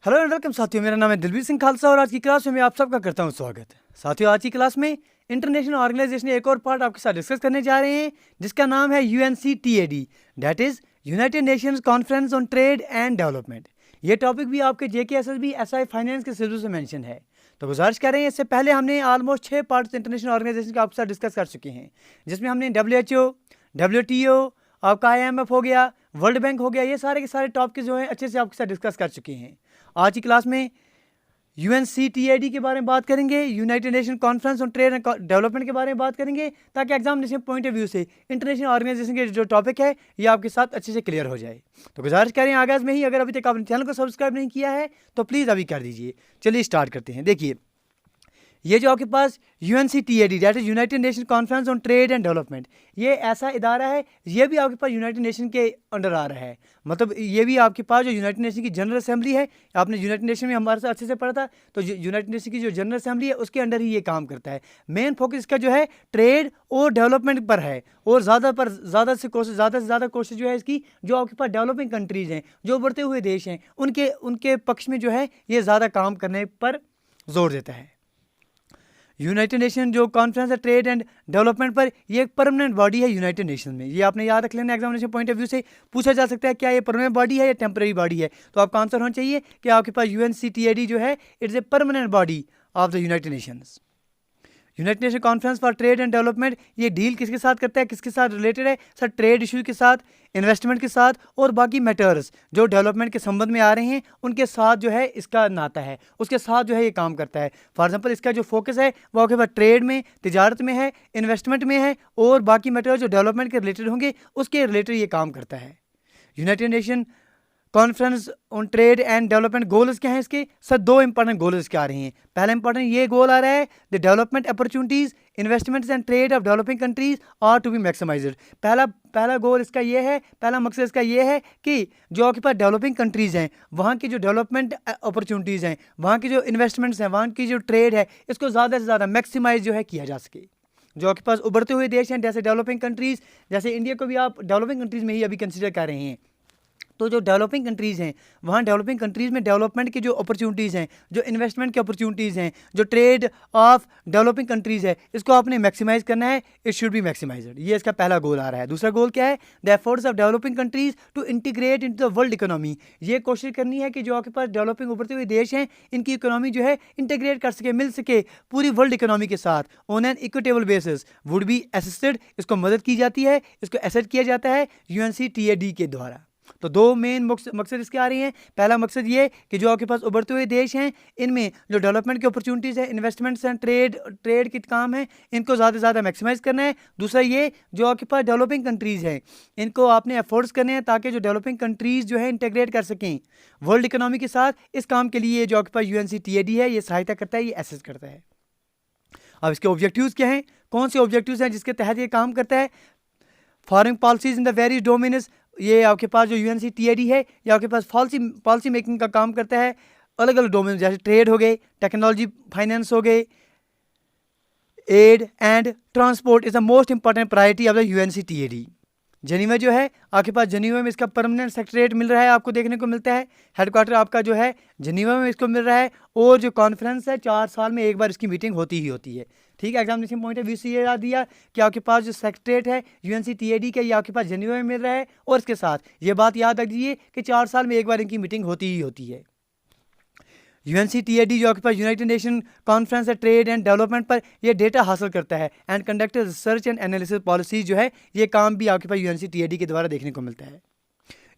Hello and welcome साथियों, मेरा नाम है दिलवीर सिंह खालसा और आज की क्लास में मैं आप सबका करता हूं स्वागत। साथियों, आज की क्लास में इंटरनेशनल ऑर्गेनाइजेशन एक और पार्ट आपके साथ डिस्कस करने जा रहे हैं जिसका नाम है UNCTAD, that is United Nations conference on Trade and development. ये टॉपिक भी आपके JKSSB SI फाइनेंस के सिलेबस में मेंशन है। तो गुजारिश कर रहे हैं, इससे पहले हमने ऑलमोस्ट 6 पार्ट्स इंटरनेशनल ऑर्गेनाइजेशन के आपके साथ डिस्कस कर चुके हैं, जिसमें हमने WHO, WTO, आपका IMF हो गया, वर्ल्ड बैंक हो गया, ये सारे के सारे टॉपिक जो हैं अच्छे से आपके साथ डिस्कस कर चुके हैं। आज की क्लास में UNCTAD के बारे में बात करेंगे, United nation Conference on Trade and development के बारे में बात करेंगे, ताकि एग्जामिनेशन पॉइंट ऑफ व्यू से इंटरनेशनल ऑर्गेनाइजेशन के जो टॉपिक है ये आपके साथ अच्छे से क्लियर हो जाए। तो गुजारिश करें आगाज़ में ही, अगर अभी तक आपने चैनल को सब्सक्राइब नहीं किया है तो प्लीज़ अभी कर दीजिए। चलिए स्टार्ट करते हैं। देखिए, ये जो आपके पास UNCTAD that is United nation Conference on Trade and development, ये ऐसा इदारा है, ये भी आपके पास यूनाइटेड नेशन के अंडर आ रहा है। मतलब ये भी आपके पास जो यूनाइटेड नेशन की जनरल असेंबली है, आपने यूनाइटेड नेशन में हमारे साथ अच्छे से पढ़ा था, तो यूनाइटेड नेशन की जो जनरल असेंबली है उसके अंडर ही ये काम करता है। मेन फोकस इसका जो है ट्रेड और डेवलपमेंट पर है, और ज़्यादा से ज़्यादा कोशिश जो है इसकी, जो आपके पास डेवलपिंग कंट्रीज़ हैं, जो बढ़ते हुए देश हैं, उनके पक्ष में जो है ये ज़्यादा काम करने पर जोर देता है। यूनाइटेड नेशन जो कॉन्फ्रेंस है ट्रेड एंड डेवलपमेंट पर, ये एक परमानेंट बॉडी है यूनाइटेड नेशन में। ये आपने याद रख लेना, एग्जामिनेशन पॉइंट ऑफ व्यू से पूछा जा सकता है क्या ये परमानेंट बॉडी है या टेम्पररी बॉडी है। तो आपका आंसर होना चाहिए कि आपके पास UNCTAD जो है it's a permanent body of the United Nations. United nation conference for trade and development ये डील किसके साथ करता है, किसके साथ रिलेटेड है? सर, ट्रेड इशू के साथ, इन्वेस्टमेंट के साथ और बाकी मैटर्स जो डेवलपमेंट के संबंध में आ रहे हैं उनके साथ जो है इसका नाता है, उसके साथ जो है ये काम करता है। फॉर एग्जांपल, इसका जो फोकस है वो आपके पास ट्रेड में, तिजारत में है, इन्वेस्टमेंट में है, और बाकी मैटर्स जो डेवलपमेंट के रिलेटेड होंगे उसके रिलेटेड ये काम करता है। United nation Conference on Trade and development goals क्या हैं इसके? सर, 2 इंपॉर्टेंट गोल्स क्या आ रही हैं। पहला इंपॉर्टेंट ये गोल आ रहा है, the development opportunities, investments and trade of developing countries are to be maximised. पहला गोल इसका ये है, पहला मकसद इसका ये है कि जो आपके पास डेवलपिंग कंट्रीज़ हैं वहाँ की जो डेवलपमेंट अपॉर्चुनिटीज़ हैं, वहाँ की जो इन्वेस्टमेंट्स हैं, वहाँ की जो ट्रेड है, इसको ज़्यादा से ज़्यादा मैक्सिमाइज जो है किया जा सके। जो आपके पास उभरते हुए देश हैं जैसे डेवलपिंग कंट्रीज़, जैसे इंडिया को भी आप डेवलपिंग कंट्रीज़ में ही अभी कंसिडर कर रहे हैं, तो जो डेवलपिंग कंट्रीज़ हैं वहाँ डेवलपिंग कंट्रीज़ में डेवलपमेंट की जो अपॉर्चुनिटीज़ हैं, जो इन्वेस्टमेंट की अपॉर्चुनिटीज़ हैं, जो ट्रेड ऑफ डेवलपिंग कंट्रीज़ है, इसको आपने मैक्सिमाइज करना है। इट शुड बी मैक्सिमाइज्ड, ये इसका पहला गोल आ रहा है। दूसरा गोल क्या है? The efforts of developing countries to integrate into the world economy. ये कोशिश करनी है कि जो आपके पास डेवलपिंग उभरते हुए देश हैं इनकी इकोनॉमी जो है इंटीग्रेट कर सके, मिल सके पूरी वर्ल्ड इकोनॉमी के साथ on an equitable basis, would be assisted. इसको मदद की जाती है, इसको एसेट किया जाता है UNCTAD के द्वारा। तो 2 मेन मकसद इसके आ रही हैं। पहला मकसद ये कि जो आपके पास उभरते हुए देश हैं इनमें जो डेवलपमेंट की अपॉर्चुनिटीज़ हैं, इन्वेस्टमेंट्स एंड ट्रेड के काम है, इनको ज़्यादा से ज़्यादा मैक्सिमाइज करना है। दूसरा ये, जो आपके पास डेवलपिंग कंट्रीज़ हैं इनको आपने एफर्ट्स करने हैं ताकि जो डेवलपिंग कंट्रीज़ जो है इंटीग्रेट कर सकें वर्ल्ड इकोनॉमी के साथ। इस काम के लिए जो आपके पास UNCTAD है ये सहायता करता है, ये एसेस करता है। अब इसके ऑब्जेक्टिव्स क्या हैं? कौन से ऑब्जेक्टिव्स हैं जिसके तहत ये काम करता है? Foreign policies in the various domains, ये आपके पास जो UNCTAD है ये आपके पास पॉलिसी मेकिंग का काम करता है अलग अलग डोमेन, जैसे ट्रेड हो गए, टेक्नोलॉजी, फाइनेंस हो गए, aid and transport is the most important priority of the UNCTAD। Geneva जो है आपके पास, जनीवा में इसका परमानेंट सेक्रेटरीट मिल रहा है, आपको देखने को मिलता है। हेडक्वार्टर आपका जो है जनीवा में इसको मिल रहा है, और जो कॉन्फ्रेंस है 4 साल में एक बार इसकी मीटिंग होती ही होती है। ठीक है, एग्जामिनेशन पॉइंट ऑफ व्यू से ये याद दिया कि आपके पास जो सेक्रेटरीट है UNCTAD का ये आपके पास जनीवा में मिल रहा है, और इसके साथ ये बात याद रख दीजिए कि 4 साल में एक बार इनकी मीटिंग होती ही होती है। UNCTAD जो आपके पास यूनाइटेड नेशन कॉन्फ्रेंस है ट्रेड एंड डेवलपमेंट पर, ये डेटा हासिल करता है and conduct research and analysis policies जो है, ये काम भी आपके पास UNCTAD के द्वारा देखने को मिलता है।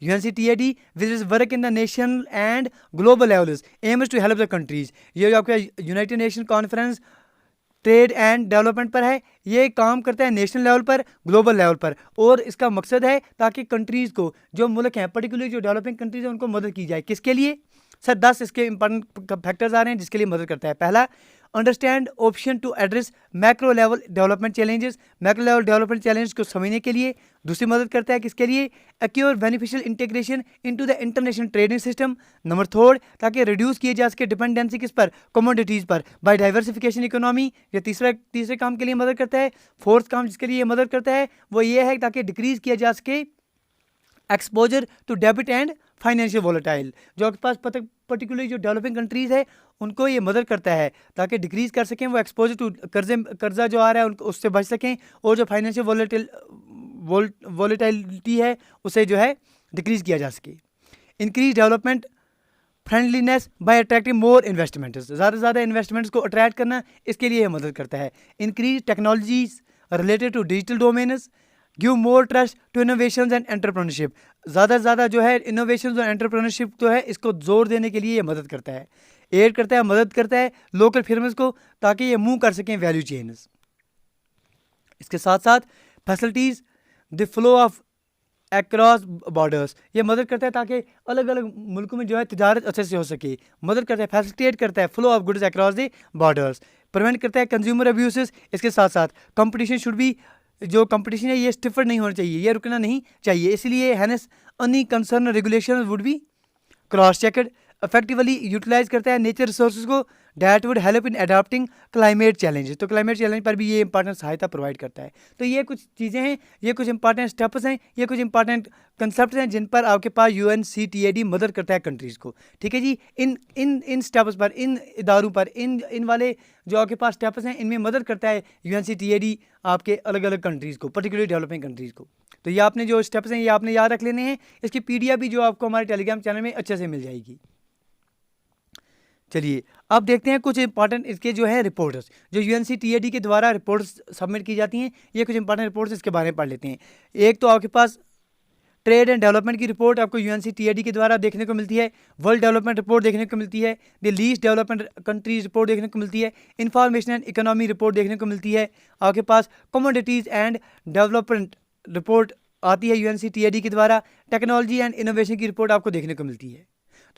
UNCTAD which is work in the national and global levels aims to help the countries. ये जो आपका united nation conference trade and development पर है, ये काम करता है नेशनल लेवल पर, ग्लोबल लेवल पर, और इसका मकसद है ताकि कंट्रीज़ को, जो मुल्क हैं पर्टिकुलरली जो डेवलपिंग कंट्रीज़ हैं, उनको मदद की जाए। किसके लिए? सर, 10 इसके इंपॉर्टेंट फैक्टर्स आ रहे हैं जिसके लिए मदद करता है। पहला, understand option to address macro level development challenges, macro level development challenge को समझने के लिए। दूसरी मदद करता है किसके लिए? Accrue beneficial integration into the international trading system. Number 3, ताकि रिड्यूस किए जा सके डिपेंडेंसी किस पर? कमोडिटीज़ पर, बाय डाइवर्सिफिकेशन इकोनॉमी। ये तीसरे काम के लिए मदद करता है। 4th काम जिसके लिए मदद करता है वो ये है ताकि डिक्रीज़ किया जा सके exposure to debit and financial volatile, जो आपके पास पर्टिकुलरली जो डेवलपिंग कंट्रीज़ है उनको ये मदद करता है ताकि डिक्रीज़ कर सकें वो एक्सपोजर टू कर्जा जो आ रहा है उनको उससे बच सकें, और जो फाइनेंशियल वॉलेटिलिटी है उसे जो है डिक्रीज़ किया जा सके। Increase development friendliness by attracting more investments, ज़्यादा से ज़्यादा इन्वेस्टमेंट्स को अट्रैक्ट करना, इसके लिए ये मदद करता है। Increase technologies related to digital domains, give more trust to innovations and entrepreneurship, ज़्यादा से ज़्यादा जो है इनोवेशंस और एंटरप्रेन्योरशिप जो है इसको जोर देने के लिए ये मदद करता है, एड करता है, मदद करता है लोकल फिर्म्स को ताकि ये मूव कर सकें वैल्यू चेन्स। इसके साथ साथ facilities the flow of across borders, ये मदद करता है ताकि अलग अलग मुल्कों में जो है तिजारत अच्छे से हो सके, मदद करता है, फैसिलिटेट करता है flow of goods across the borders, prevent करता है कंज्यूमर अब्यूसेस। इसके साथ साथ कंपटीशन शुड बी, जो कंपटीशन है ये स्टिफर नहीं होना चाहिए, ये रुकना नहीं चाहिए, इसलिए harness any concern regulation would be cross checked. Effectively utilise करता है नेचर रिसोर्सेज को, that would help in adopting climate challenges, तो क्लाइमेट चैलेंज पर भी ये इंपॉर्टेंट सहायता प्रोवाइड करता है। तो ये कुछ चीज़ें हैं, ये कुछ इंपॉर्टेंट स्टेप्स हैं, ये कुछ इंपॉर्टेंट कंसेप्ट हैं जिन पर आपके पास UNCTAD मदद करता है कंट्रीज़ को। ठीक है जी, इन इन इन स्टेप्स पर, इन इदारों पर, इन वाले जो आपके पास स्टेप्स हैं इनमें मदद करता है UNCTAD आपके अलग अलग कंट्रीज़ को, पर्टिकुलरली डेवलपिंग कंट्रीज़ को। तो ये आपने जो स्टेप्स हैं ये आपने याद रख लेने हैं, इसकी PDF भी जो आपको हमारे टेलीग्राम चैनल में अच्छे से मिल जाएगी। चलिए अब देखते हैं कुछ इंपॉर्टेंट इसके जो है रिपोर्ट्स जो UNCTAD के द्वारा रिपोर्ट्स सबमिट की जाती हैं, ये कुछ इंपॉर्टेंट रिपोर्ट्स इसके बारे में पढ़ लेते हैं। एक तो आपके पास ट्रेड एंड डेवलपमेंट की रिपोर्ट आपको UNCTAD के द्वारा देखने को मिलती है, वर्ल्ड डेवलपमेंट रिपोर्ट देखने को मिलती है, the least development countries report देखने को मिलती है, इंफॉर्मेशन एंड इकोनॉमी रिपोर्ट देखने को मिलती है, आपके पास कमोडिटीज़ एंड डेवलपमेंट रिपोर्ट आती है UNCTAD के द्वारा, टेक्नोलॉजी एंड इनोवेशन की रिपोर्ट आपको देखने को मिलती है।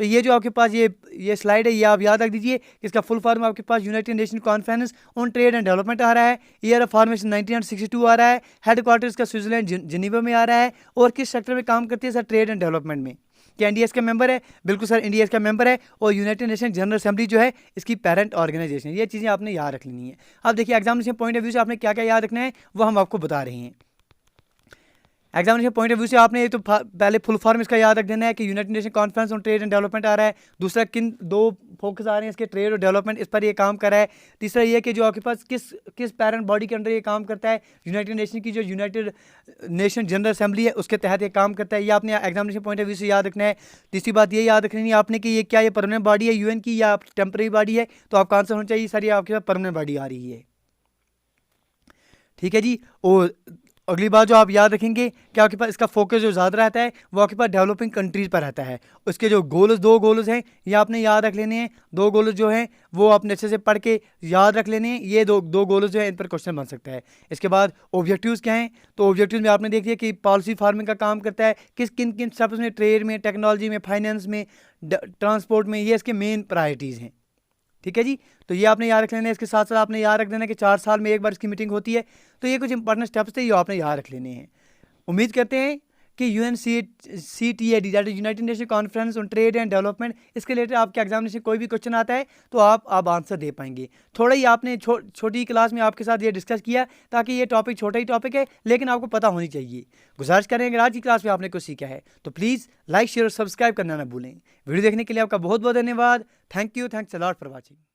तो ये जो आपके पास ये स्लाइड है ये आप याद रख दीजिए, इसका फुल फॉर्म आपके पास United nation Conference on Trade and Development आ रहा है, ईयर ऑफ फॉर्मेशन 1962 आ रहा है, हेडक्वार्टर्स का स्विट्जरलैंड जिनीवा में आ रहा है, और किस सेक्टर में काम करती है सर ट्रेड एंड डेवलपमेंट में। क्या इंडिया इसका मेंबर है? बिल्कुल सर इंडिया इसका मेंबर है, और यूनाइटेड नेशन जनरल असेंबली जो है इसकी पेरेंट ऑर्गेनाइजेशन। ये चीज़ें आपने याद रख लेनी है। अब देखिए एग्जामिनेशन पॉइंट ऑफ व्यू से आपने क्या क्या याद रखना है वो हम आपको बता रहे हैं। एग्जामिनेशन पॉइंट ऑफ व्यू से आपने ये तो पहले फुल फॉर्म इसका याद रख देना है कि United nation Conference on Trade and Development आ रहा है, दूसरा किन दो फोकस आ रहे हैं इसके, ट्रेड और डेवलपमेंट, इस पर ये काम कर रहा है, तीसरा ये कि जो आपके पास किस पेरेंट बॉडी के अंडर ये काम करता है, यूनाइटेड नेशन की जो यूनाइटेड नेशन जनरल असेंबली है उसके तहत ये काम करता है, ये आपने एग्जामिनेशन पॉइंट ऑफ व्यू से याद रखना है। तीसरी बात ये याद रखनी है आपने कि ये क्या ये परमानेंट बॉडी है UN की या टेम्परेरी बॉडी है, तो आपका आंसर होना चाहिए सर ये आपके पास परमानेंट बॉडी आ रही है। ठीक है जी, और अगली बात जो आप याद रखेंगे कि आपके पास इसका फोकस जो ज़्यादा रहता है वो आपके पास डेवलपिंग कंट्रीज़ पर रहता है। उसके जो गोल्स, 2 गोल्स हैं ये आपने याद रख लेने हैं, 2 गोल्स जो हैं वो आपने अच्छे से पढ़ के याद रख लेने हैं। ये दो गोल्स जो हैं इन पर क्वेश्चन बन सकता है। इसके बाद ऑब्जेक्टिव्स क्या हैं, तो ऑब्जेक्टिव्स में आपने देख लिया कि पॉलिसी फार्मिंग का काम करता है, किन किन स्टेप्स में, ट्रेड में, टेक्नोलॉजी में, फाइनेंस में, ट्रांसपोर्ट में, ये इसके मेन प्रायोरिटीज़ हैं। ठीक है जी, तो ये आपने याद रख लेना है। इसके साथ साथ आपने याद रख देना कि 4 साल में एक बार इसकी मीटिंग होती है। तो ये कुछ इंपॉर्टेंट स्टेप्स थे, ये आपने याद रख लेने हैं। उम्मीद करते हैं कि UNCTAD that is United nation Conference on Trade and development, इसके रिलेटेड आपके एग्जामिनेशन कोई भी क्वेश्चन आता है तो आप आंसर दे पाएंगे। थोड़ा ही आपने छोटी क्लास में आपके साथ ये डिस्कस किया ताकि ये टॉपिक छोटा ही टॉपिक है लेकिन आपको पता होनी चाहिए। गुजारिश करें अगर आज की क्लास में आपने कुछ सीखा है तो प्लीज़ लाइक, शेयर और सब्सक्राइब करना ना भूलें। वीडियो देखने के लिए आपका बहुत बहुत धन्यवाद। Thank you, thanks a lot for watching.